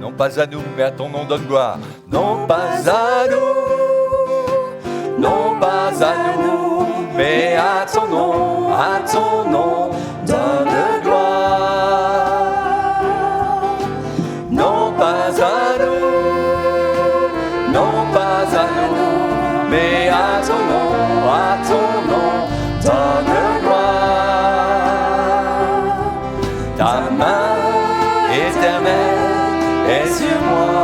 Non pas à nous, mais à ton nom donne gloire. Non pas à nous, non pas à nous, mais à ton nom donne gloire. Non pas à nous, non pas à nous, mais à ton nom donne gloire. Ta main éternelle est sur moi.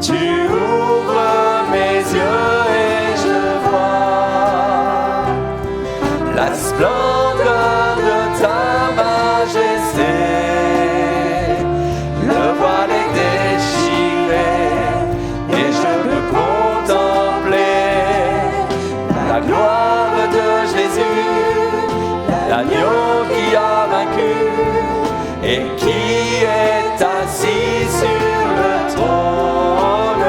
Tu ouvres mes yeux et je vois la splendeur de ta majesté. Le voile est déchiré et je peux contempler la gloire de Jésus, l'agneau qui a vaincu et qui est assis sur le trône.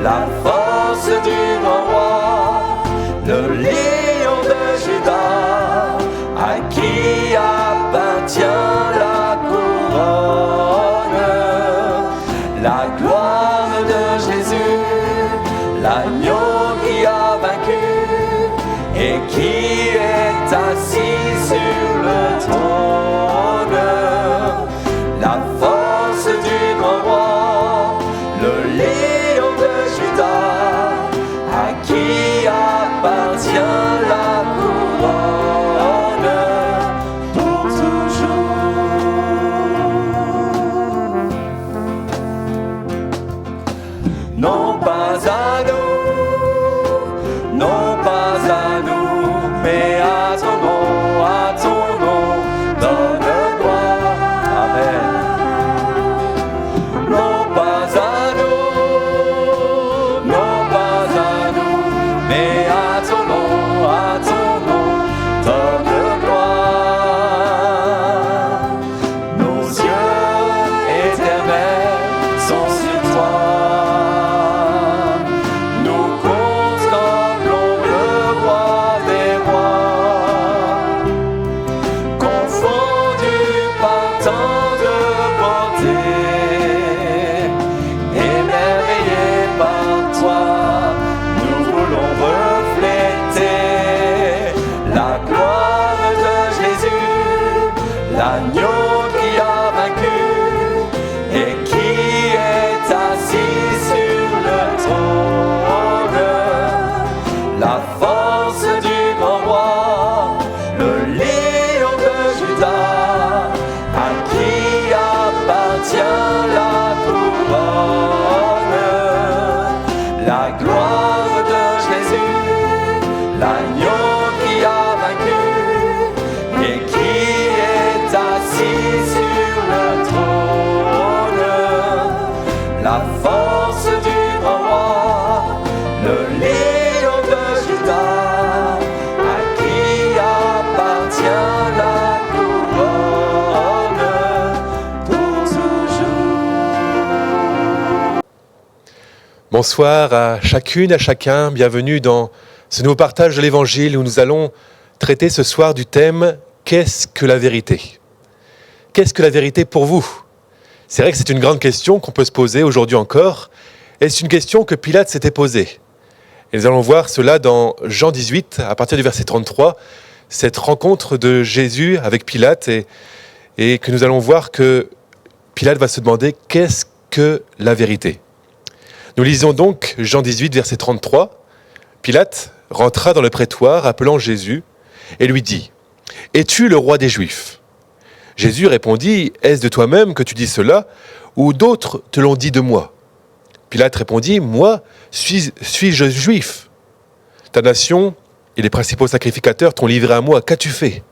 La force du grand roi, le lion de Juda, à qui appartient la couronne. La gloire de Jésus, l'agneau qui a vaincu et qui est assis sur le trône. La force du grand roi, le lion de Juda, à qui appartient la couronne pour toujours. Non pas à nous, non pas à nous, mais à ton nom donne gloire. Amen. Non pas à nous, non pas à nous, mais à ton nom donne gloire. Nos yeux éternels sont sur toi. Nous contemplons le roi des rois, confondu par tant de beauté, émerveillés par toi, nous voulons refléter la gloire de Jésus, l'agneau qui a vaincu et qui est assis sur le trône. La force du grand roi, le lion de Juda, à qui appartient la couronne. La gloire de Jésus, l'agneau qui a vaincu et qui est assis sur le trône. La force du grand roi, le lion de Juda, à qui appartient la couronne pour toujours. Bonsoir à chacune, à chacun, bienvenue dans ce nouveau partage de l'Évangile où nous allons traiter ce soir du thème « Qu'est-ce que la vérité ?» Qu'est-ce que la vérité pour vous ? C'est vrai que c'est une grande question qu'on peut se poser aujourd'hui encore, et c'est une question que Pilate s'était posée. Et nous allons voir cela dans Jean 18, à partir du verset 33, cette rencontre de Jésus avec Pilate, et que nous allons voir que Pilate va se demander « Qu'est-ce que la vérité ?» Nous lisons donc Jean 18, verset 33. Pilate rentra dans le prétoire, appelant Jésus, et lui dit « Es-tu le roi des Juifs ?» Jésus répondit « Est-ce de toi-même que tu dis cela, ou d'autres te l'ont dit de moi ?» Pilate répondit « Moi, suis-je juif ? Ta nation et les principaux sacrificateurs t'ont livré à moi, qu'as-tu fait ? »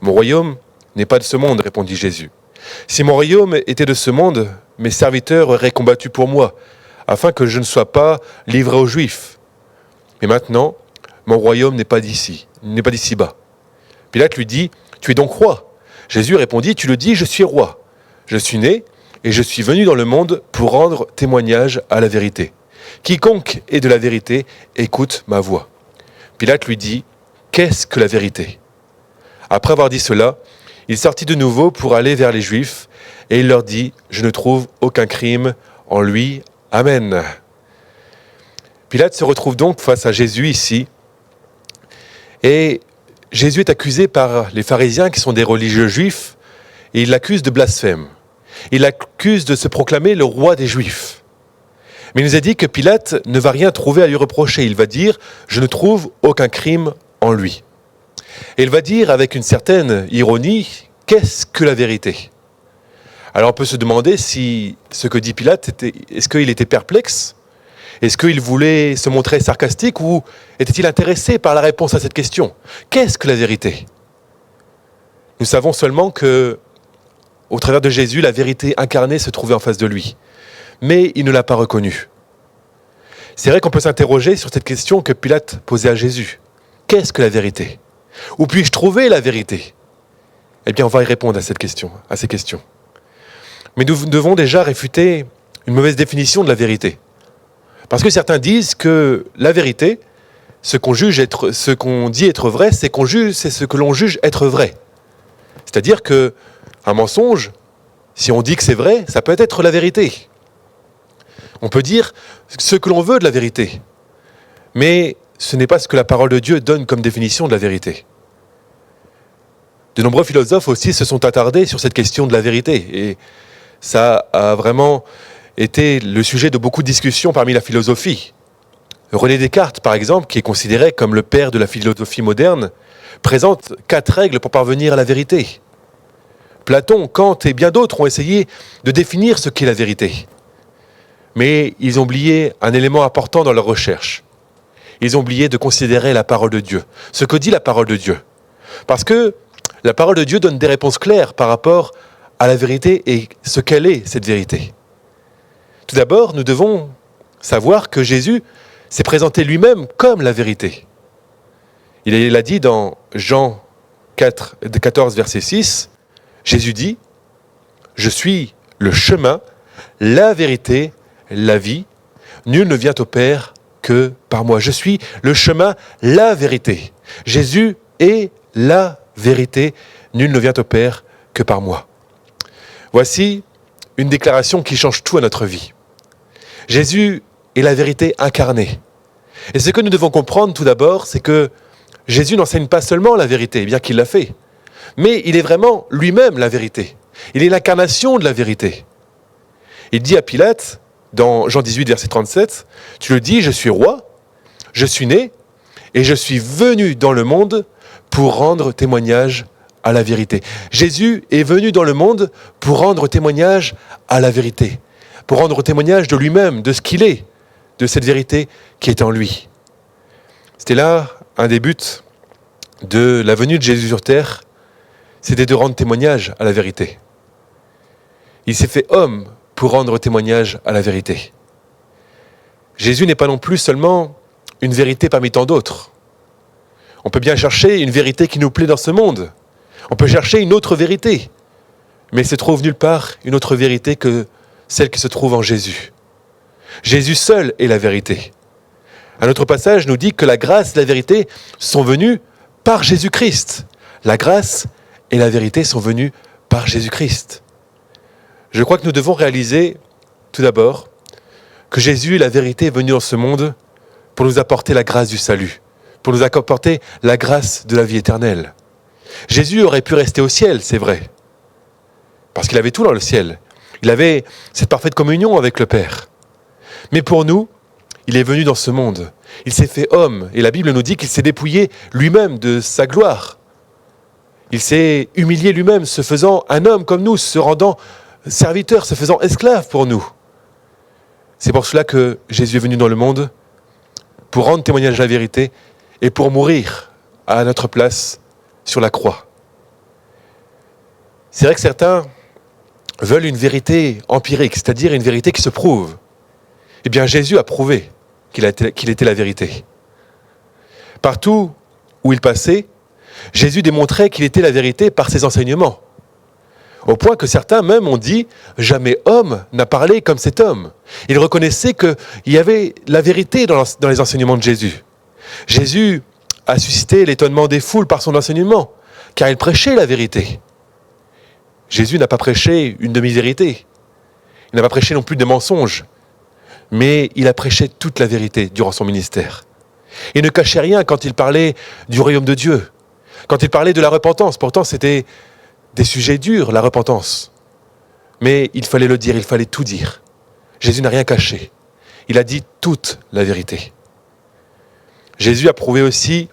Mon royaume n'est pas de ce monde, répondit Jésus. Si mon royaume était de ce monde, mes serviteurs auraient combattu pour moi, afin que je ne sois pas livré aux Juifs. Mais maintenant, mon royaume n'est pas d'ici-bas. Pilate lui dit, tu es donc roi. Jésus répondit, tu le dis, je suis roi. Je suis né et je suis venu dans le monde pour rendre témoignage à la vérité. Quiconque est de la vérité, écoute ma voix. Pilate lui dit, qu'est-ce que la vérité ? Après avoir dit cela, il sortit de nouveau pour aller vers les Juifs, Et il leur dit, je ne trouve aucun crime en lui. Amen. Pilate se retrouve donc face à Jésus ici. Et Jésus est accusé par les pharisiens qui sont des religieux juifs. Et il l'accuse de blasphème. Il l'accuse de se proclamer le roi des Juifs. Mais il nous a dit que Pilate ne va rien trouver à lui reprocher. Il va dire, je ne trouve aucun crime en lui. Et il va dire avec une certaine ironie, qu'est-ce que la vérité ? Alors on peut se demander si ce que dit Pilate, est-ce qu'il était perplexe ? Est-ce qu'il voulait se montrer sarcastique ou était-il intéressé par la réponse à cette question ? Qu'est-ce que la vérité ? Nous savons seulement que, au travers de Jésus, la vérité incarnée se trouvait en face de lui. Mais il ne l'a pas reconnue. C'est vrai qu'on peut s'interroger sur cette question que Pilate posait à Jésus. Qu'est-ce que la vérité ? Où puis-je trouver la vérité ? Eh bien, on va y répondre à ces questions. Mais nous devons déjà réfuter une mauvaise définition de la vérité. Parce que certains disent que la vérité, ce qu'on dit être vrai, c'est ce que l'on juge être vrai. C'est-à-dire qu'un mensonge, si on dit que c'est vrai, ça peut être la vérité. On peut dire ce que l'on veut de la vérité. Mais ce n'est pas ce que la parole de Dieu donne comme définition de la vérité. De nombreux philosophes aussi se sont attardés sur cette question de la vérité. Et ça a vraiment été le sujet de beaucoup de discussions parmi la philosophie. René Descartes, par exemple, qui est considéré comme le père de la philosophie moderne, présente 4 règles pour parvenir à la vérité. Platon, Kant et bien d'autres ont essayé de définir ce qu'est la vérité. Mais ils ont oublié un élément important dans leur recherche. Ils ont oublié de considérer la parole de Dieu, ce que dit la parole de Dieu. Parce que la parole de Dieu donne des réponses claires par rapport à la vérité et ce qu'elle est, cette vérité. Tout d'abord, nous devons savoir que Jésus s'est présenté lui-même comme la vérité. Il l'a dit dans Jean 14, verset 6, Jésus dit « Je suis le chemin, la vérité, la vie. Nul ne vient au Père que par moi. Je suis le chemin, la vérité. Jésus est la vérité. Nul ne vient au Père que par moi. » Voici une déclaration qui change tout à notre vie. Jésus est la vérité incarnée. Et ce que nous devons comprendre tout d'abord, c'est que Jésus n'enseigne pas seulement la vérité, bien qu'il l'a fait, mais il est vraiment lui-même la vérité. Il est l'incarnation de la vérité. Il dit à Pilate, dans Jean 18, verset 37, « Tu le dis, je suis roi, je suis né, et je suis venu dans le monde pour rendre témoignage à la vérité. » Jésus est venu dans le monde pour rendre témoignage à la vérité, pour rendre témoignage de lui-même, de ce qu'il est, de cette vérité qui est en lui. C'était là un des buts de la venue de Jésus sur terre, c'était de rendre témoignage à la vérité. Il s'est fait homme pour rendre témoignage à la vérité. Jésus n'est pas non plus seulement une vérité parmi tant d'autres. On peut bien chercher une vérité qui nous plaît dans ce monde. On peut chercher une autre vérité. Mais il ne se trouve nulle part une autre vérité que celle qui se trouve en Jésus. Jésus seul est la vérité. Un autre passage nous dit que la grâce et la vérité sont venues par Jésus-Christ. La grâce et la vérité sont venues par Jésus-Christ. Je crois que nous devons réaliser, tout d'abord, que Jésus, la vérité, est venu dans ce monde pour nous apporter la grâce du salut, pour nous apporter la grâce de la vie éternelle. Jésus aurait pu rester au ciel, c'est vrai, parce qu'il avait tout dans le ciel. Il avait cette parfaite communion avec le Père. Mais pour nous, il est venu dans ce monde. Il s'est fait homme, et la Bible nous dit qu'il s'est dépouillé lui-même de sa gloire. Il s'est humilié lui-même, se faisant un homme comme nous, se rendant serviteur, se faisant esclave pour nous. C'est pour cela que Jésus est venu dans le monde, pour rendre témoignage de la vérité et pour mourir à notre place sur la croix. C'est vrai que certains veulent une vérité empirique, c'est-à-dire une vérité qui se prouve. Eh bien, Jésus a prouvé qu'il était la vérité. Partout où il passait, Jésus démontrait qu'il était la vérité par ses enseignements. Au point que certains même ont dit « Jamais homme n'a parlé comme cet homme ». Ils reconnaissaient qu'il y avait la vérité dans les enseignements de Jésus. Jésus a suscité l'étonnement des foules par son enseignement, car il prêchait la vérité. Jésus n'a pas prêché une demi-vérité. Il n'a pas prêché non plus des mensonges. Mais il a prêché toute la vérité durant son ministère. Il ne cachait rien quand il parlait du royaume de Dieu. Quand il parlait de la repentance. Pourtant, c'était des sujets durs, la repentance. Mais il fallait le dire, il fallait tout dire. Jésus n'a rien caché. Il a dit toute la vérité. Jésus a prouvé aussi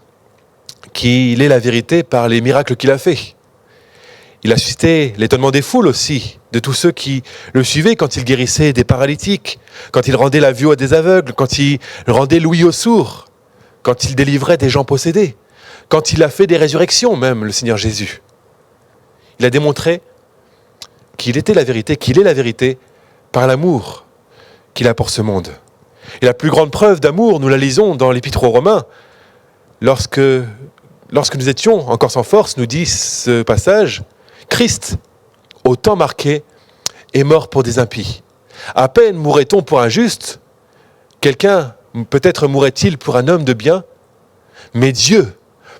qu'il est la vérité par les miracles qu'il a faits. Il a suscité l'étonnement des foules aussi, de tous ceux qui le suivaient quand il guérissait des paralytiques, quand il rendait la vue à des aveugles, quand il rendait l'ouïe aux sourds, quand il délivrait des gens possédés, quand il a fait des résurrections même, le Seigneur Jésus. Il a démontré qu'il était la vérité, qu'il est la vérité, par l'amour qu'il a pour ce monde. Et la plus grande preuve d'amour, nous la lisons dans l'Épître aux Romains, lorsque nous étions encore sans force, nous dit ce passage, Christ, au temps marqué, est mort pour des impies. À peine mourrait-on pour un juste, quelqu'un peut-être mourrait-il pour un homme de bien, mais Dieu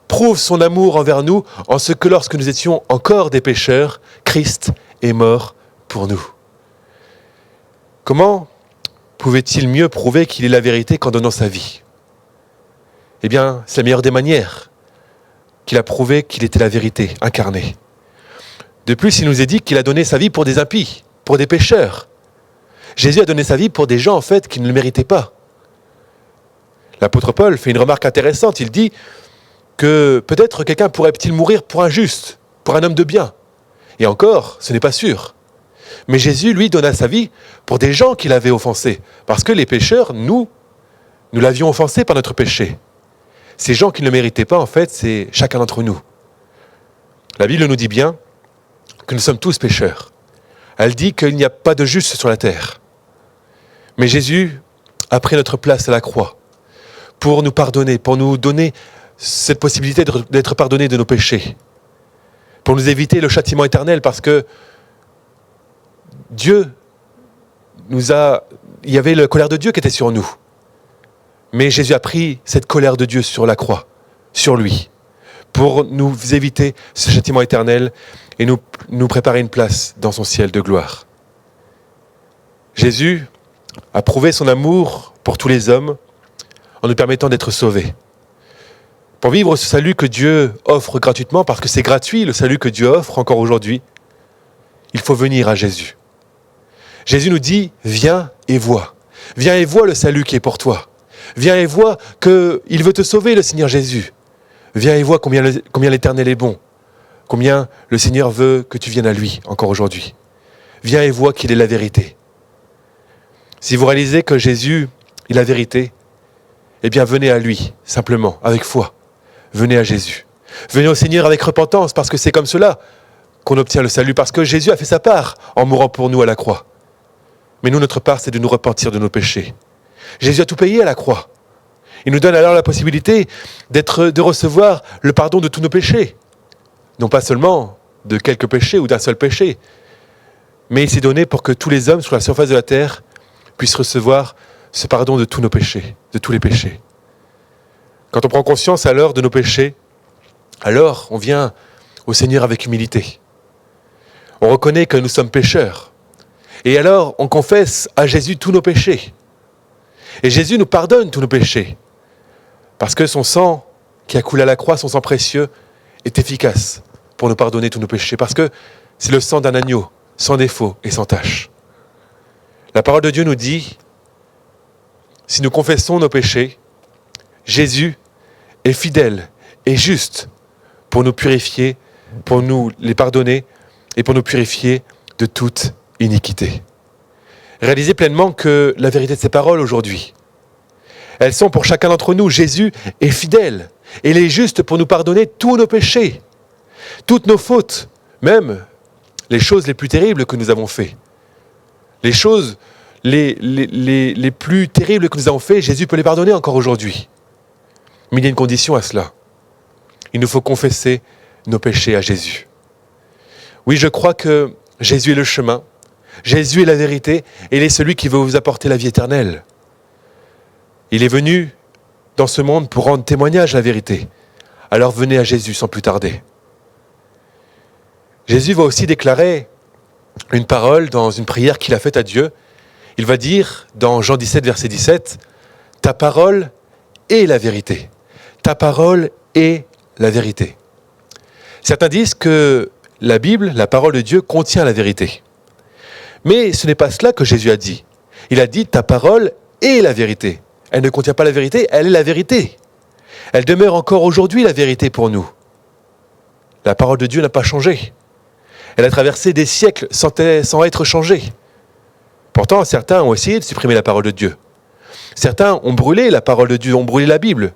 prouve son amour envers nous en ce que lorsque nous étions encore des pécheurs, Christ est mort pour nous. Comment pouvait-il mieux prouver qu'il est la vérité qu'en donnant sa vie ? Eh bien, c'est la meilleure des manières qu'il a prouvé qu'il était la vérité incarnée. De plus, il nous est dit qu'il a donné sa vie pour des impies, pour des pécheurs. Jésus a donné sa vie pour des gens, en fait, qui ne le méritaient pas. L'apôtre Paul fait une remarque intéressante. Il dit que peut-être quelqu'un pourrait-il mourir pour un juste, pour un homme de bien. Et encore, ce n'est pas sûr. Mais Jésus, lui, donna sa vie pour des gens qu'il avait offensés. Parce que les pécheurs, nous l'avions offensé par notre péché. Ces gens qui ne le méritaient pas, en fait, c'est chacun d'entre nous. La Bible nous dit bien que nous sommes tous pécheurs. Elle dit qu'il n'y a pas de juste sur la terre. Mais Jésus a pris notre place à la croix pour nous pardonner, pour nous donner cette possibilité d'être pardonnés de nos péchés, pour nous éviter le châtiment éternel, parce que il y avait la colère de Dieu qui était sur nous. Mais Jésus a pris cette colère de Dieu sur la croix, sur lui, pour nous éviter ce châtiment éternel et nous préparer une place dans son ciel de gloire. Jésus a prouvé son amour pour tous les hommes en nous permettant d'être sauvés. Pour vivre ce salut que Dieu offre gratuitement, parce que c'est gratuit le salut que Dieu offre encore aujourd'hui, il faut venir à Jésus. Jésus nous dit, viens et vois. Viens et vois le salut qui est pour toi. Viens et vois qu'il veut te sauver, le Seigneur Jésus. Viens et vois combien l'Éternel est bon. Combien le Seigneur veut que tu viennes à lui encore aujourd'hui. Viens et vois qu'il est la vérité. Si vous réalisez que Jésus est la vérité, eh bien venez à lui, simplement, avec foi. Venez à Jésus. Venez au Seigneur avec repentance, parce que c'est comme cela qu'on obtient le salut, parce que Jésus a fait sa part en mourant pour nous à la croix. Mais nous, notre part, c'est de nous repentir de nos péchés. Jésus a tout payé à la croix. Il nous donne alors la possibilité de recevoir le pardon de tous nos péchés. Non pas seulement de quelques péchés ou d'un seul péché, mais il s'est donné pour que tous les hommes sur la surface de la terre puissent recevoir ce pardon de tous nos péchés, de tous les péchés. Quand on prend conscience alors de nos péchés, alors on vient au Seigneur avec humilité. On reconnaît que nous sommes pécheurs. Et alors on confesse à Jésus tous nos péchés. Et Jésus nous pardonne tous nos péchés. Parce que son sang qui a coulé à la croix, son sang précieux, est efficace pour nous pardonner tous nos péchés. Parce que c'est le sang d'un agneau, sans défaut et sans tache. La parole de Dieu nous dit, si nous confessons nos péchés, Jésus est fidèle et juste pour nous purifier, pour nous les pardonner et pour nous purifier de toute iniquité. Réalisez pleinement que la vérité de ces paroles aujourd'hui, elles sont pour chacun d'entre nous. Jésus est fidèle et il est juste pour nous pardonner tous nos péchés, toutes nos fautes, même les choses les plus terribles que nous avons faites. Les choses les plus terribles que nous avons faites, Jésus peut les pardonner encore aujourd'hui. Mais il y a une condition à cela. Il nous faut confesser nos péchés à Jésus. Oui, je crois que Jésus est le chemin, Jésus est la vérité, et il est celui qui veut vous apporter la vie éternelle. Il est venu dans ce monde pour rendre témoignage à la vérité. Alors venez à Jésus sans plus tarder. Jésus va aussi déclarer une parole dans une prière qu'il a faite à Dieu. Il va dire dans Jean 17, verset 17, « Ta parole est la vérité. Ta parole est la vérité. » Certains disent que la Bible, la parole de Dieu, contient la vérité. Mais ce n'est pas cela que Jésus a dit. Il a dit « Ta parole est la vérité. » Elle ne contient pas la vérité, elle est la vérité. Elle demeure encore aujourd'hui la vérité pour nous. La parole de Dieu n'a pas changé. Elle a traversé des siècles sans être changée. Pourtant, certains ont essayé de supprimer la parole de Dieu. Certains ont brûlé la parole de Dieu, ont brûlé la Bible.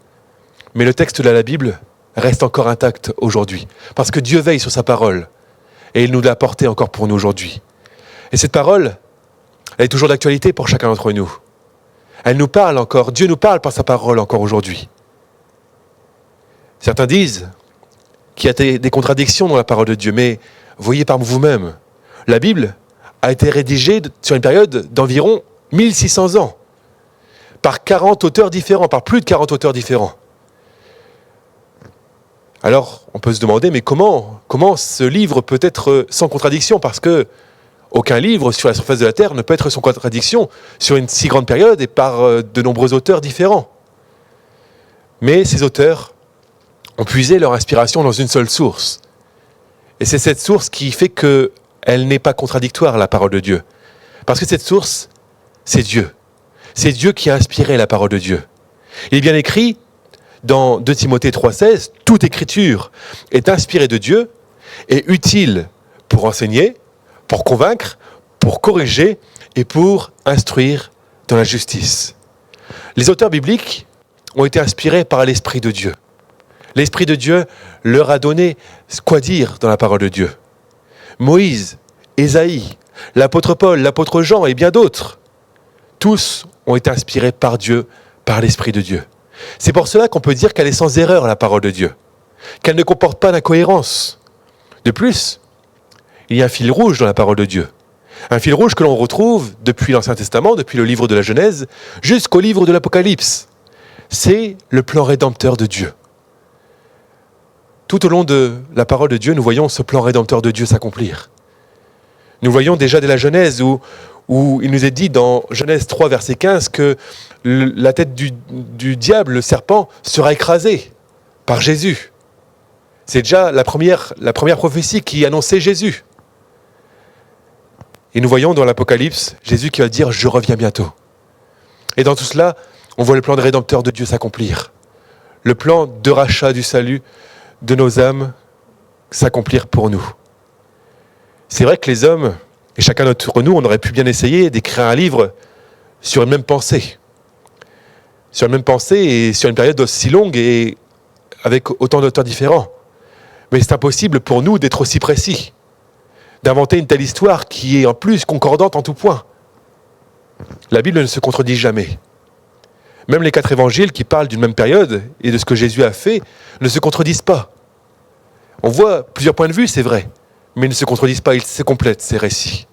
Mais le texte de la Bible reste encore intact aujourd'hui. Parce que Dieu veille sur sa parole. Et il nous l'a apportée encore pour nous aujourd'hui. Et cette parole, elle est toujours d'actualité pour chacun d'entre nous. Elle nous parle encore. Dieu nous parle par sa parole encore aujourd'hui. Certains disent qu'il y a des contradictions dans la parole de Dieu. Mais voyez par vous-même, la Bible a été rédigée sur une période d'environ 1600 ans, par 40 auteurs différents, par plus de 40 auteurs différents. Alors, on peut se demander, mais comment ce livre peut être sans contradiction? Parce que aucun livre sur la surface de la Terre ne peut être sans contradiction sur une si grande période et par de nombreux auteurs différents. Mais ces auteurs ont puisé leur inspiration dans une seule source. Et c'est cette source qui fait qu'elle n'est pas contradictoire, la parole de Dieu. Parce que cette source, c'est Dieu. C'est Dieu qui a inspiré la parole de Dieu. Il est bien écrit dans 2 Timothée 3,16, « Toute écriture est inspirée de Dieu et utile pour enseigner, pour convaincre, pour corriger et pour instruire dans la justice. » Les auteurs bibliques ont été inspirés par l'Esprit de Dieu. L'Esprit de Dieu leur a donné quoi dire dans la parole de Dieu. Moïse, Ésaïe, l'apôtre Paul, l'apôtre Jean et bien d'autres, tous ont été inspirés par Dieu, par l'Esprit de Dieu. C'est pour cela qu'on peut dire qu'elle est sans erreur, la parole de Dieu, qu'elle ne comporte pas d'incohérence. De plus, il y a un fil rouge dans la parole de Dieu. Un fil rouge que l'on retrouve depuis l'Ancien Testament, depuis le livre de la Genèse, jusqu'au livre de l'Apocalypse. C'est le plan rédempteur de Dieu. Tout au long de la parole de Dieu, nous voyons ce plan rédempteur de Dieu s'accomplir. Nous voyons déjà dès la Genèse où il nous est dit dans Genèse 3, verset 15, que la tête du diable, le serpent, sera écrasée par Jésus. C'est déjà la première prophétie qui annonçait Jésus. Et nous voyons dans l'Apocalypse, Jésus qui va dire « Je reviens bientôt ». Et dans tout cela, on voit le plan de rédempteur de Dieu s'accomplir. Le plan de rachat du salut de nos âmes s'accomplir pour nous. C'est vrai que les hommes, et chacun d'entre nous, on aurait pu bien essayer d'écrire un livre sur une même pensée. Sur une même pensée et sur une période aussi longue et avec autant d'auteurs différents. Mais c'est impossible pour nous d'être aussi précis, d'inventer une telle histoire qui est en plus concordante en tout point. La Bible ne se contredit jamais. Même les 4 évangiles qui parlent d'une même période et de ce que Jésus a fait ne se contredisent pas. On voit plusieurs points de vue, c'est vrai, mais ils ne se contredisent pas, ils se complètent, ces récits.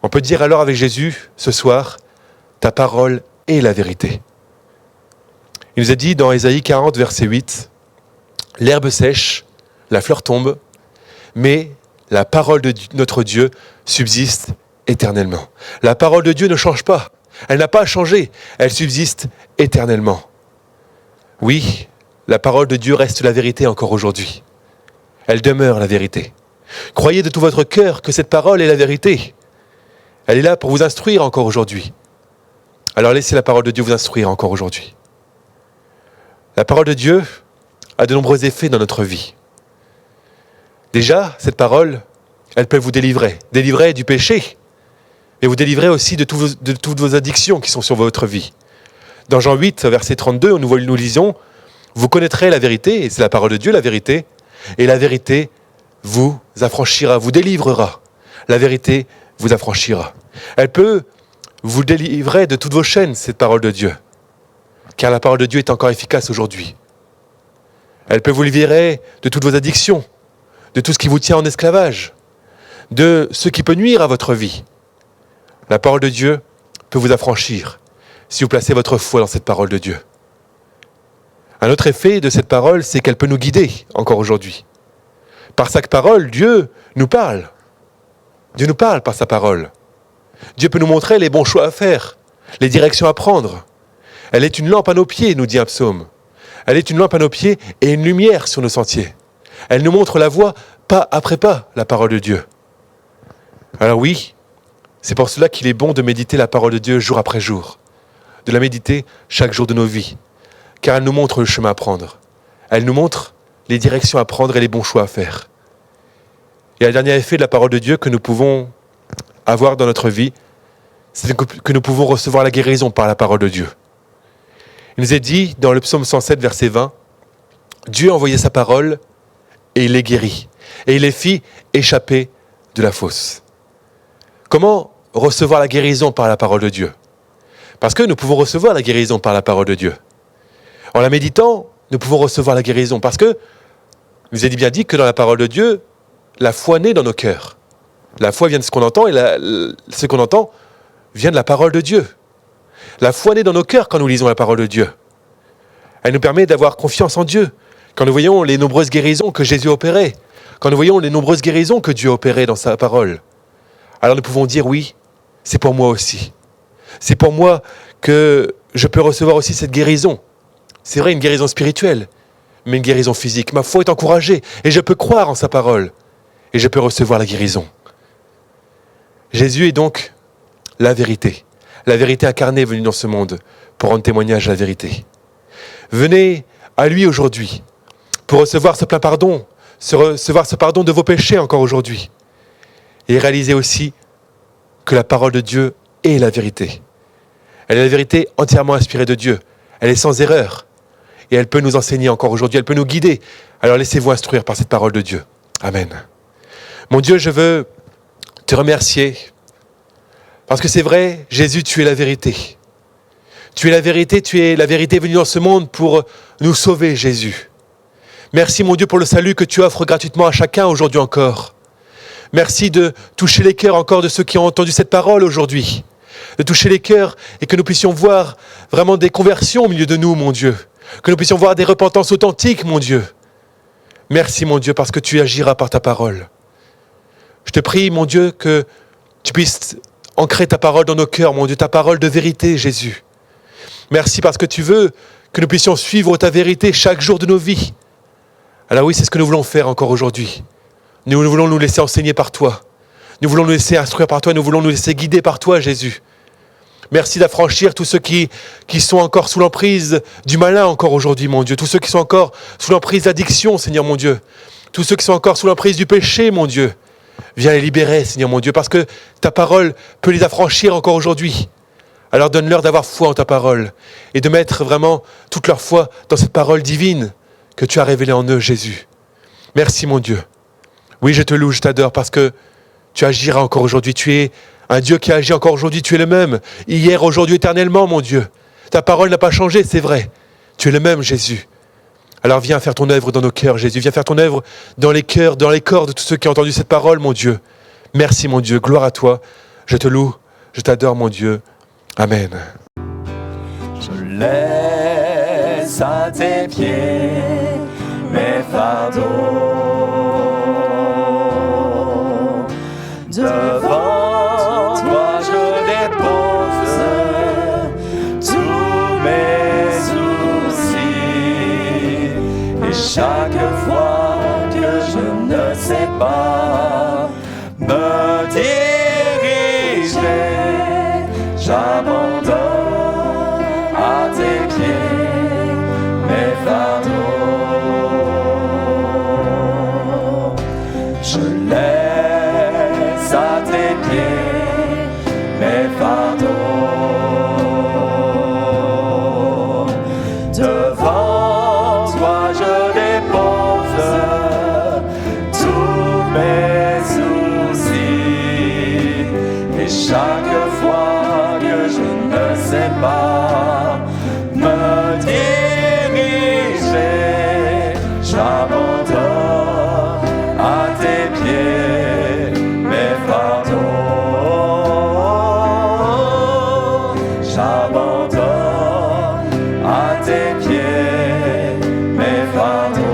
On peut dire alors avec Jésus, ce soir, « Ta parole est la vérité ». Il nous a dit dans Ésaïe 40, verset 8, « L'herbe sèche, la fleur tombe, mais la parole de notre Dieu subsiste éternellement. » La parole de Dieu ne change pas. Elle n'a pas changé, elle subsiste éternellement. Oui, la parole de Dieu reste la vérité encore aujourd'hui. Elle demeure la vérité. Croyez de tout votre cœur que cette parole est la vérité. Elle est là pour vous instruire encore aujourd'hui. Alors laissez la parole de Dieu vous instruire encore aujourd'hui. La parole de Dieu a de nombreux effets dans notre vie. Déjà, cette parole, elle peut vous délivrer du péché, et vous délivrer aussi de toutes vos addictions qui sont sur votre vie. Dans Jean 8, verset 32, nous lisons « Vous connaîtrez la vérité, et c'est la parole de Dieu, la vérité, et la vérité vous affranchira, vous délivrera. La vérité vous affranchira. » Elle peut vous délivrer de toutes vos chaînes, cette parole de Dieu, car la parole de Dieu est encore efficace aujourd'hui. Elle peut vous libérer de toutes vos addictions, de tout ce qui vous tient en esclavage, de ce qui peut nuire à votre vie. La parole de Dieu peut vous affranchir si vous placez votre foi dans cette parole de Dieu. Un autre effet de cette parole, c'est qu'elle peut nous guider encore aujourd'hui. Par sa parole, Dieu nous parle. Dieu nous parle par sa parole. Dieu peut nous montrer les bons choix à faire, les directions à prendre. Elle est une lampe à nos pieds, nous dit un psaume. Elle est une lampe à nos pieds et une lumière sur nos sentiers. Elle nous montre la voie, pas après pas, la parole de Dieu. Alors oui, c'est pour cela qu'il est bon de méditer la parole de Dieu jour après jour, de la méditer chaque jour de nos vies, car elle nous montre le chemin à prendre. Elle nous montre les directions à prendre et les bons choix à faire. Et le dernier effet de la parole de Dieu que nous pouvons avoir dans notre vie, c'est que nous pouvons recevoir la guérison par la parole de Dieu. Il nous est dit dans le psaume 107, verset 20, « Dieu a envoyé sa parole et il les guérit, et il les fit échapper de la fosse. » Comment recevoir la guérison par la parole de Dieu ? Parce que nous pouvons recevoir la guérison par la parole de Dieu. En la méditant, nous pouvons recevoir la guérison parce que, il nous est bien dit que dans la parole de Dieu, la foi naît dans nos cœurs. La foi vient de ce qu'on entend et ce qu'on entend vient de la parole de Dieu. La foi naît dans nos cœurs quand nous lisons la parole de Dieu. Elle nous permet d'avoir confiance en Dieu. Quand nous voyons les nombreuses guérisons que Jésus a opérées, quand nous voyons les nombreuses guérisons que Dieu a opérées dans sa parole, alors nous pouvons dire oui, c'est pour moi aussi. C'est pour moi que je peux recevoir aussi cette guérison. C'est vrai, une guérison spirituelle, mais une guérison physique. Ma foi est encouragée et je peux croire en sa parole et je peux recevoir la guérison. Jésus est donc la vérité incarnée venue dans ce monde pour rendre témoignage à la vérité. Venez à lui aujourd'hui pour recevoir ce plein pardon, recevoir ce pardon de vos péchés encore aujourd'hui et réaliser aussi que la parole de Dieu est la vérité. Elle est la vérité entièrement inspirée de Dieu. Elle est sans erreur et elle peut nous enseigner encore aujourd'hui, elle peut nous guider. Alors laissez-vous instruire par cette parole de Dieu. Amen. Mon Dieu, je veux te remercier parce que c'est vrai, Jésus, tu es la vérité. Tu es la vérité venue dans ce monde pour nous sauver, Jésus. Merci, mon Dieu, pour le salut que tu offres gratuitement à chacun aujourd'hui encore. Merci de toucher les cœurs encore de ceux qui ont entendu cette parole aujourd'hui. De toucher les cœurs et que nous puissions voir vraiment des conversions au milieu de nous, mon Dieu. Que nous puissions voir des repentances authentiques, mon Dieu. Merci, mon Dieu, parce que tu agiras par ta parole. Je te prie, mon Dieu, que tu puisses ancrer ta parole dans nos cœurs, mon Dieu, ta parole de vérité, Jésus. Merci parce que tu veux que nous puissions suivre ta vérité chaque jour de nos vies. Alors oui, c'est ce que nous voulons faire encore aujourd'hui. Nous voulons nous laisser enseigner par toi. Nous voulons nous laisser instruire par toi. Nous voulons nous laisser guider par toi, Jésus. Merci d'affranchir tous ceux qui sont encore sous l'emprise du malin encore aujourd'hui, mon Dieu. Tous ceux qui sont encore sous l'emprise d'addiction, Seigneur mon Dieu. Tous ceux qui sont encore sous l'emprise du péché, mon Dieu. Viens les libérer, Seigneur mon Dieu, parce que ta parole peut les affranchir encore aujourd'hui. Alors donne-leur d'avoir foi en ta parole et de mettre vraiment toute leur foi dans cette parole divine que tu as révélée en eux, Jésus. Merci, mon Dieu. Oui, je te loue, je t'adore parce que tu agiras encore aujourd'hui. Tu es un Dieu qui agit encore aujourd'hui. Tu es le même, hier, aujourd'hui, éternellement, mon Dieu. Ta parole n'a pas changé, c'est vrai. Tu es le même, Jésus. Alors viens faire ton œuvre dans nos cœurs, Jésus. Viens faire ton œuvre dans les cœurs, dans les corps de tous ceux qui ont entendu cette parole, mon Dieu. Merci, mon Dieu. Gloire à toi. Je te loue, je t'adore, mon Dieu. Amen. Je laisse à tes pieds mes fardeaux. Devant toi je dépose tous mes soucis. Et chaque fois que je ne sais pas me diriger, j'abandonne à tes pieds mes fardeaux. Je laisse à tes pieds mes fardeaux. Devant toi je dépose tous mes soucis. Et chaque fois que je ne sais pas me diriger, j'abandonne à tes pieds mes fardeaux. J'abandonne à tes pieds mes fardeaux.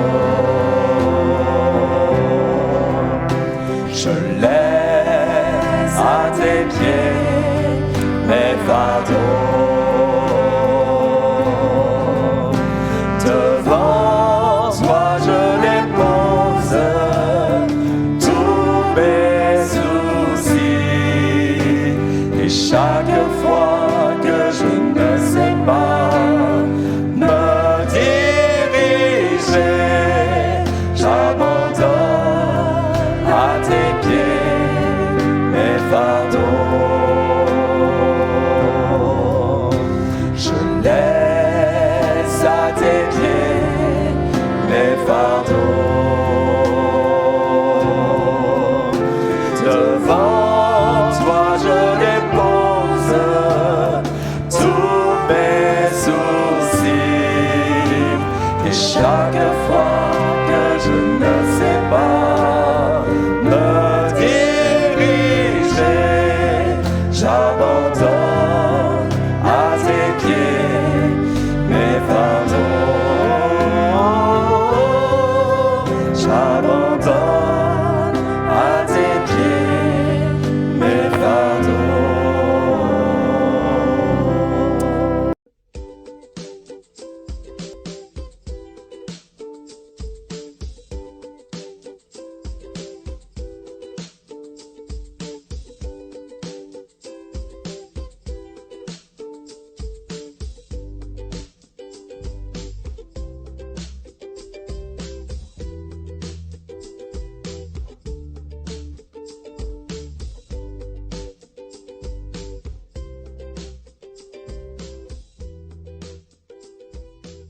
lève